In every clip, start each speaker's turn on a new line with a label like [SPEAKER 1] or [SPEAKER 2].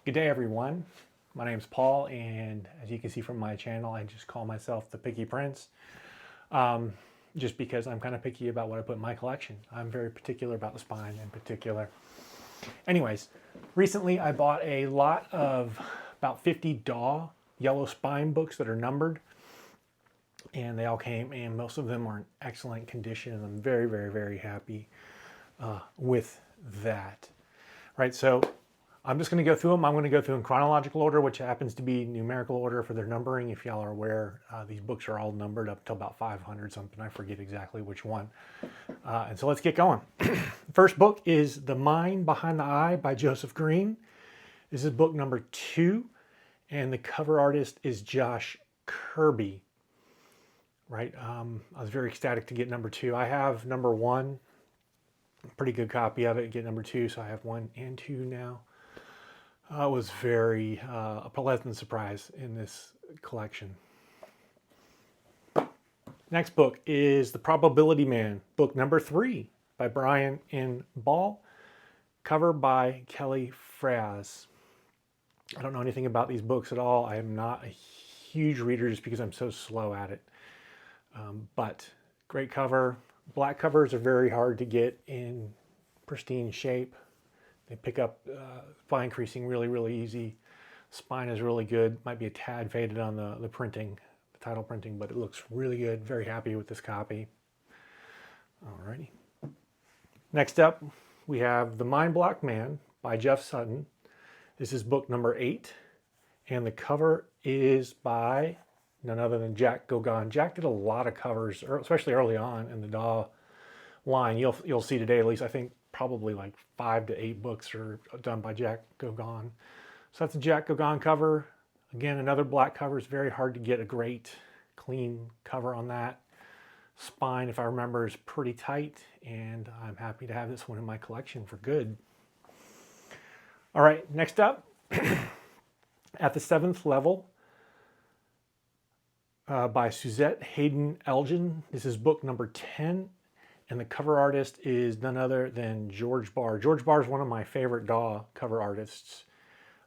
[SPEAKER 1] Good day, everyone. My name's Paul, and as you can see from my channel, I just call myself the Picky Prince, just because I'm kind of picky about what I put in my collection. I'm very particular about the spine in particular. Anyways, recently I bought a lot of about 50 DAW yellow spine books that are numbered, and they all came, and most of them are in excellent condition, and I'm very, very, very happy with that. Right, so I'm just going to go through them. I'm going to go through in chronological order, which happens to be numerical order for their numbering. If y'all are aware, these books are all numbered up until about 500 something. I forget exactly which one. And so let's get going. First book is The Mind Behind the Eye by Joseph Green. This is book number 2, and the cover artist is Josh Kirby. Right, I was very ecstatic to get number 2. I have number 1, pretty good copy of it. Get number 2, so I have 1 and 2 now. I was very a pleasant surprise in this collection. Next book is The Probability Man, book number 3 by Brian N. Ball, cover by Kelly Fraz. I don't know anything about these books at all. I am not a huge reader just because I'm so slow at it. But great cover. Black covers are very hard to get in pristine shape. They pick up fine creasing really, really easy. Spine is really good. Might be a tad faded on the printing, the title printing, but it looks really good. Very happy with this copy. Alrighty. Next up, we have The Mind Block Man by Jeff Sutton. This is book number 8, and the cover is by none other than Jack Gauguin. Jack did a lot of covers, especially early on in the DAW line. You'll see today, at least I think probably like 5 to 8 books are done by Jack Gauguin. So that's a Jack Gauguin cover. Again, another black cover. It's very hard to get a great clean cover on that. Spine, if I remember, is pretty tight, and I'm happy to have this one in my collection for good. All right, next up, At the Seventh Level by Suzette Hayden Elgin. This is book number 10. And the cover artist is none other than George Barr. George Barr is one of my favorite DAW cover artists.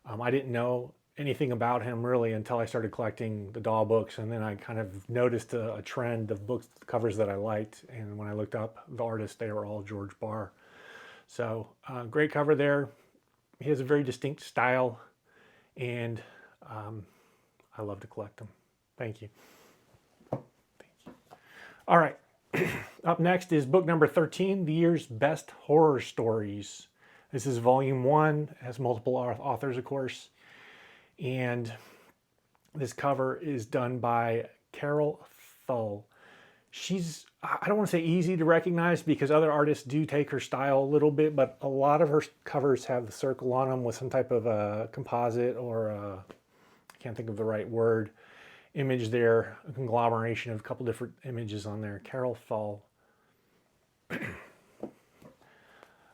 [SPEAKER 1] I didn't know anything about him really until I started collecting the DAW books, and then I kind of noticed a trend of books covers that I liked. And when I looked up the artists, they were all George Barr. So great cover there. He has a very distinct style, and I love to collect them. Thank you. Thank you. All right. Up next is book number 13, The Year's Best Horror Stories. This is volume 1, it has multiple authors, of course. And this cover is done by Carol Thull. She's, I don't want to say easy to recognize because other artists do take her style a little bit, but a lot of her covers have the circle on them with some type of a composite or I can't think of the right word, image there, a conglomeration of a couple different images on there. Carol Thull.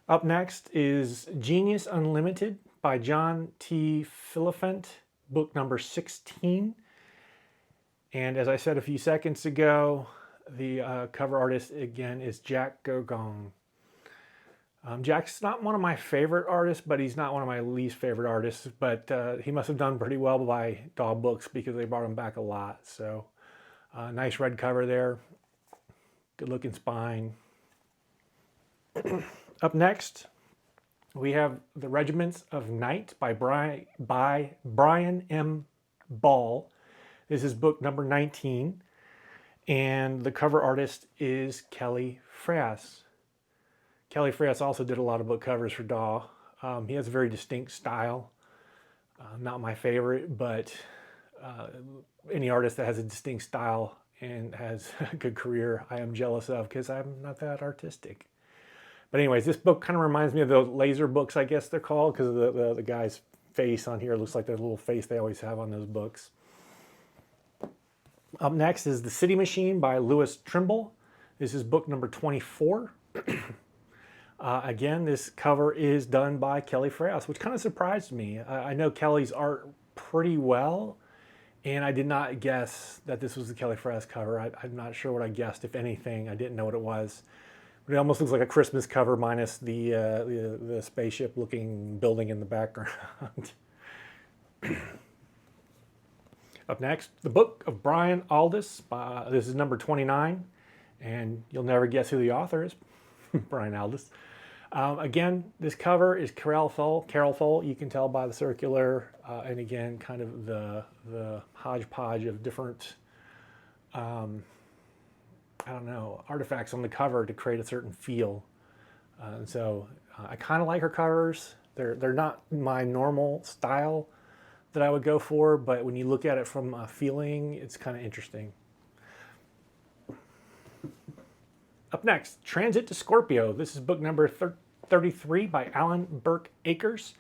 [SPEAKER 1] Up next is Genius Unlimited by John T. Philippant, book number 16. And as I said a few seconds ago, the cover artist again is Jack Gauguin. Jack's not one of my favorite artists, but he's not one of my least favorite artists. But he must have done pretty well by DAW books because they brought him back a lot. So nice red cover there. Good looking spine. Up next, we have The Regiments of Night by Brian M. Ball. This is book number 19. And the cover artist is Kelly Fraz. Kelly Fraz also did a lot of book covers for DAW. He has a very distinct style. Not my favorite, but any artist that has a distinct style and has a good career, I am jealous of because I'm not that artistic. But anyways, this book kind of reminds me of those laser books, I guess they're called, because the guy's face on here looks like the little face they always have on those books. Up next is The City Machine by Louis Trimble. This is book number 24. Again, this cover is done by Kelly Fraz, which kind of surprised me. I know Kelly's art pretty well, and I did not guess that this was the Kelly Fraz cover. I'm not sure what I guessed, if anything. I didn't know what it was. But it almost looks like a Christmas cover minus the spaceship-looking building in the background. Up next, the Book of Brian Aldiss. This is number 29, and you'll never guess who the author is. Brian Aldiss. Again, this cover is Carol Full. You can tell by the circular, and again, kind of the hodgepodge of different, I don't know, artifacts on the cover to create a certain feel. And so I kind of like her covers. They're not my normal style that I would go for, but when you look at it from a feeling, it's kind of interesting. Up next, Transit to Scorpio. This is book number 33 by Alan Burke Akers,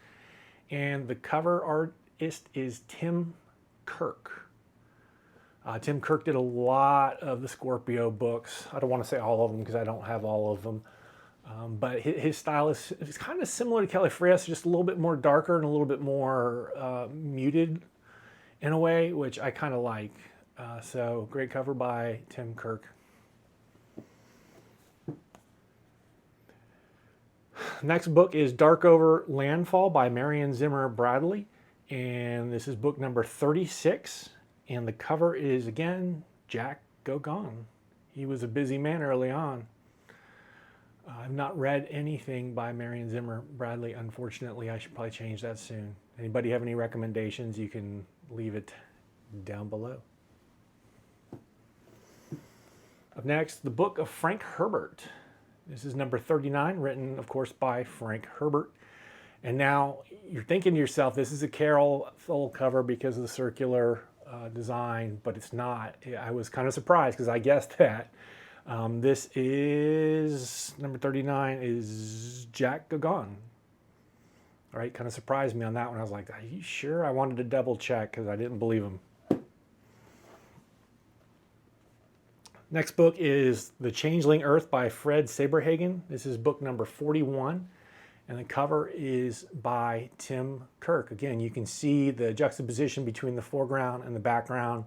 [SPEAKER 1] and the cover artist is Tim Kirk. Tim Kirk did a lot of the Scorpio books. I don't want to say all of them because I don't have all of them. But his style is kind of similar to Kelly Freas, just a little bit more darker and a little bit more muted in a way, which I kind of like. So great cover by Tim Kirk. Next book is Darkover Landfall by Marion Zimmer Bradley. And this is book number 36. And the cover is, again, Jack Gauguin. He was a busy man early on. I've not read anything by Marion Zimmer Bradley, unfortunately. I should probably change that soon. Anybody have any recommendations? You can leave it down below. Up next, the Book of Frank Herbert. This is number 39, written, of course, by Frank Herbert. And now you're thinking to yourself, this is a Carol full cover because of the circular design, but it's not. I was kind of surprised because I guessed that. This is, number 39 is Jack Gauguin. All right, kind of surprised me on that one. I was like, are you sure? I wanted to double check because I didn't believe him. Next book is The Changeling Earth by Fred Saberhagen. This is book number 41, and the cover is by Tim Kirk. Again, you can see the juxtaposition between the foreground and the background,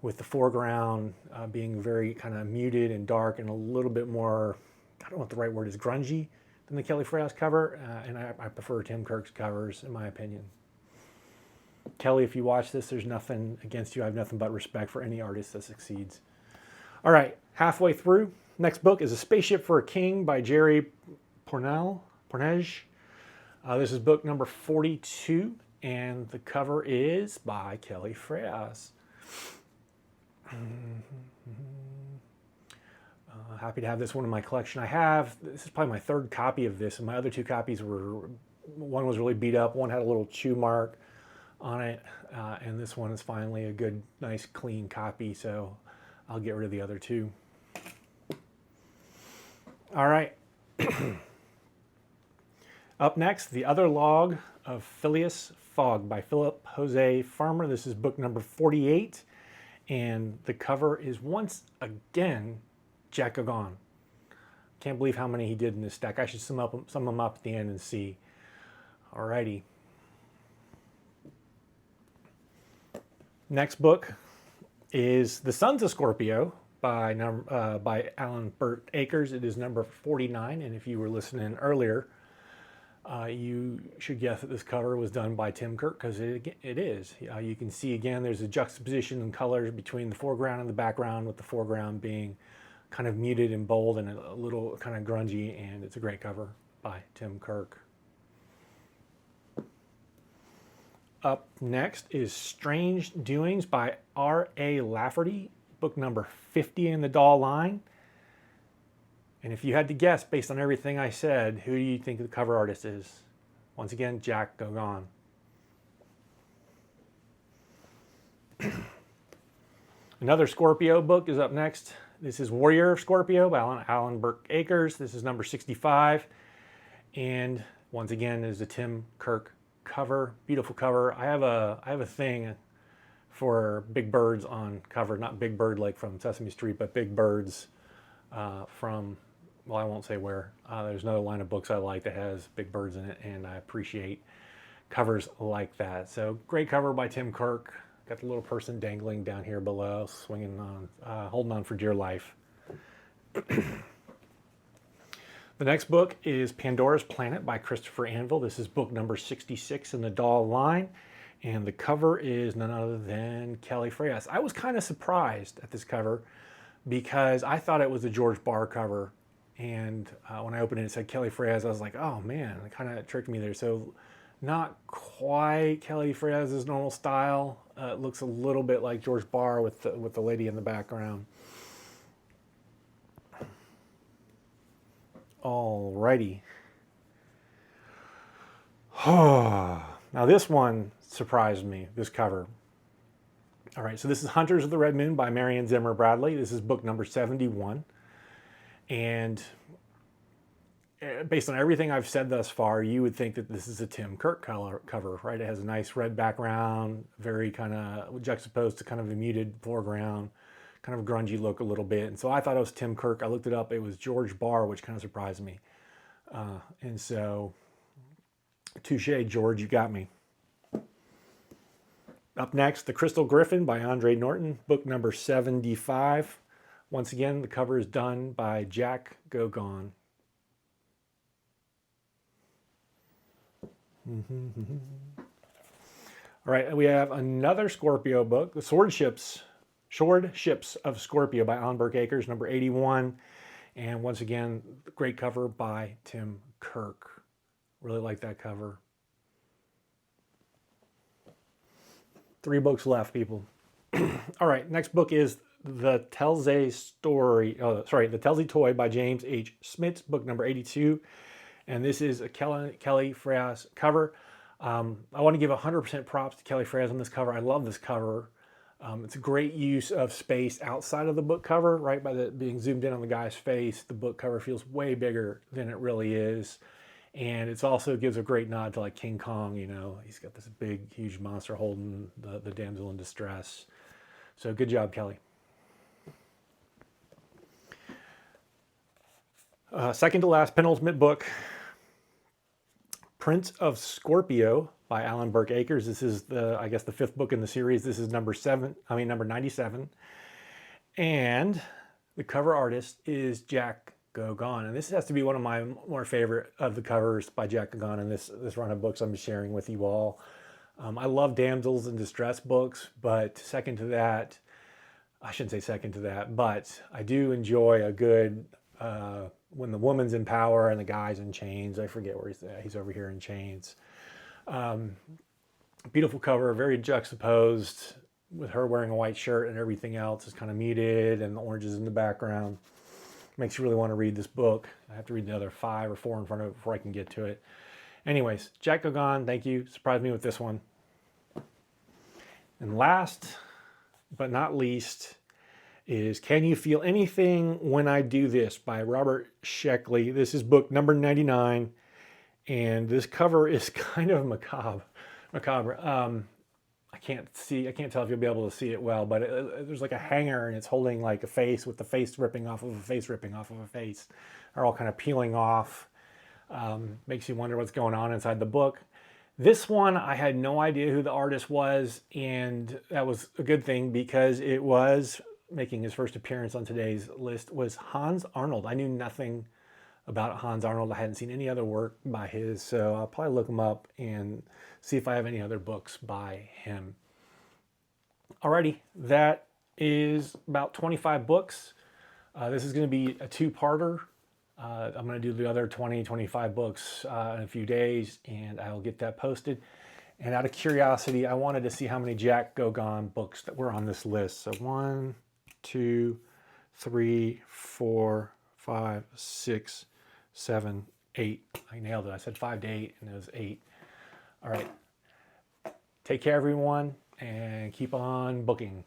[SPEAKER 1] with the foreground being very kind of muted and dark and a little bit more, I don't know what the right word is, grungy than the Kelly Freas cover. And I prefer Tim Kirk's covers, in my opinion. Kelly, if you watch this, there's nothing against you. I have nothing but respect for any artist that succeeds. All right, halfway through. Next book is A Spaceship for a King by Jerry Pornege. This is book number 42, and the cover is by Kelly Freas. Happy to have this one in my collection. This is probably my third copy of this, and my other two copies one was really beat up, one had a little chew mark on it, and this one is finally a good, nice, clean copy, so I'll get rid of the other two. All right. Up next, The Other Log of Phileas Fogg by Philip Jose Farmer. This is book number 48. And the cover is, once again, Jack Gauguin. Can't believe how many he did in this stack. I should sum them up at the end and see. Alrighty. Next book is The Sons of Scorpio by Alan Burke Akers. It is number 49. And if you were listening earlier, you should guess that this cover was done by Tim Kirk, because it is. You can see again there's a juxtaposition in colors between the foreground and the background, with the foreground being kind of muted and bold and a little kind of grungy, and it's a great cover by Tim Kirk. Up next is Strange Doings by R.A. Lafferty, book number 50 in the DAW line. And if you had to guess, based on everything I said, who do you think the cover artist is? Once again, Jack Gauguin. Another Scorpio book is up next. This is Warrior of Scorpio by Alan Burke Akers. This is number 65. And once again, is a Tim Kirk cover. Beautiful cover. I have a thing for big birds on cover. Not Big Bird like from Sesame Street, but big birds from... well, I won't say where. There's another line of books I like that has big birds in it, and I appreciate covers like that. So great cover by Tim Kirk. Got the little person dangling down here below, swinging on, holding on for dear life. The next book is Pandora's Planet by Christopher Anvil. This is book number 66 in the DAW line. And the cover is none other than Kelly Freas. I was kind of surprised at this cover because I thought it was a George Barr cover. And when I opened it, it said Kelly Freas. I was like, oh man, it kind of tricked me there. So not quite Kelly Freas' normal style. It looks a little bit like George Barr with the lady in the background. Alrighty. Now this one surprised me, this cover. All right, so this is Hunters of the Red Moon by Marion Zimmer Bradley. This is book number 71. And based on everything I've said thus far, you would think that this is a Tim Kirk cover, right? It has a nice red background, very kind of juxtaposed to kind of a muted foreground, kind of a grungy look a little bit. And so I thought it was Tim Kirk. I looked it up. It was George Barr, which kind of surprised me. And so, touche, George, you got me. Up next, The Crystal Griffin by Andre Norton, book number 75. Once again, the cover is done by Jack Gogon. All right, we have another Scorpio book, The Sword Ships of Scorpio by Alan Burke Akers, number 81. And once again, great cover by Tim Kirk. Really like that cover. 3 books left, people. All right, next book is The Telsey Toy by James H. Smits, book number 82. And this is a Kelly Freas cover. I want to give 100% props to Kelly Freas on this cover. I love this cover. It's a great use of space outside of the book cover, right? By being zoomed in on the guy's face, the book cover feels way bigger than it really is. And it also gives a great nod to like King Kong, you know. He's got this big, huge monster holding the damsel in distress. So good job, Kelly. Second to last, penultimate book, Prince of Scorpio by Alan Burke Akers. This is I guess the 5th book in the series. This is number 97. And the cover artist is Jack Gogon. And this has to be one of my more favorite of the covers by Jack Gogon in this run of books I'm sharing with you all. I love damsels in distress books, but second to that, I shouldn't say second to that, but I do enjoy a good, when the woman's in power and the guy's in chains. I forget where he's at. He's over here in chains. Beautiful cover, very juxtaposed with her wearing a white shirt and everything else is kind of muted and the oranges in the background. Makes you really want to read this book. I have to read the other 5 or 4 in front of it before I can get to it. Anyways, Jack Gogon, thank you. Surprised me with this one. And last but not least is Can You Feel Anything When I Do This by Robert Sheckley. This is book number 99, and this cover is kind of macabre. I can't tell if you'll be able to see it well, but there's like a hanger and it's holding like a face with the face ripping off of a face ripping off of a face. They're all kind of peeling off. Makes you wonder what's going on inside the book. This one, I had no idea who the artist was, and that was a good thing because it was making his first appearance on today's list was Hans Arnold. I knew nothing about Hans Arnold. I hadn't seen any other work by his, so I'll probably look him up and see if I have any other books by him. Alrighty, that is about 25 books. This is going to be a 2-parter. I'm going to do the other 25 books in a few days, and I will get that posted. And out of curiosity, I wanted to see how many Jack Gogon books that were on this list. So 1, 2, 3, 4, 5, 6, 7, 8. I nailed it. I said 5 to 8, and it was 8. All right. Take care, everyone, and keep on booking.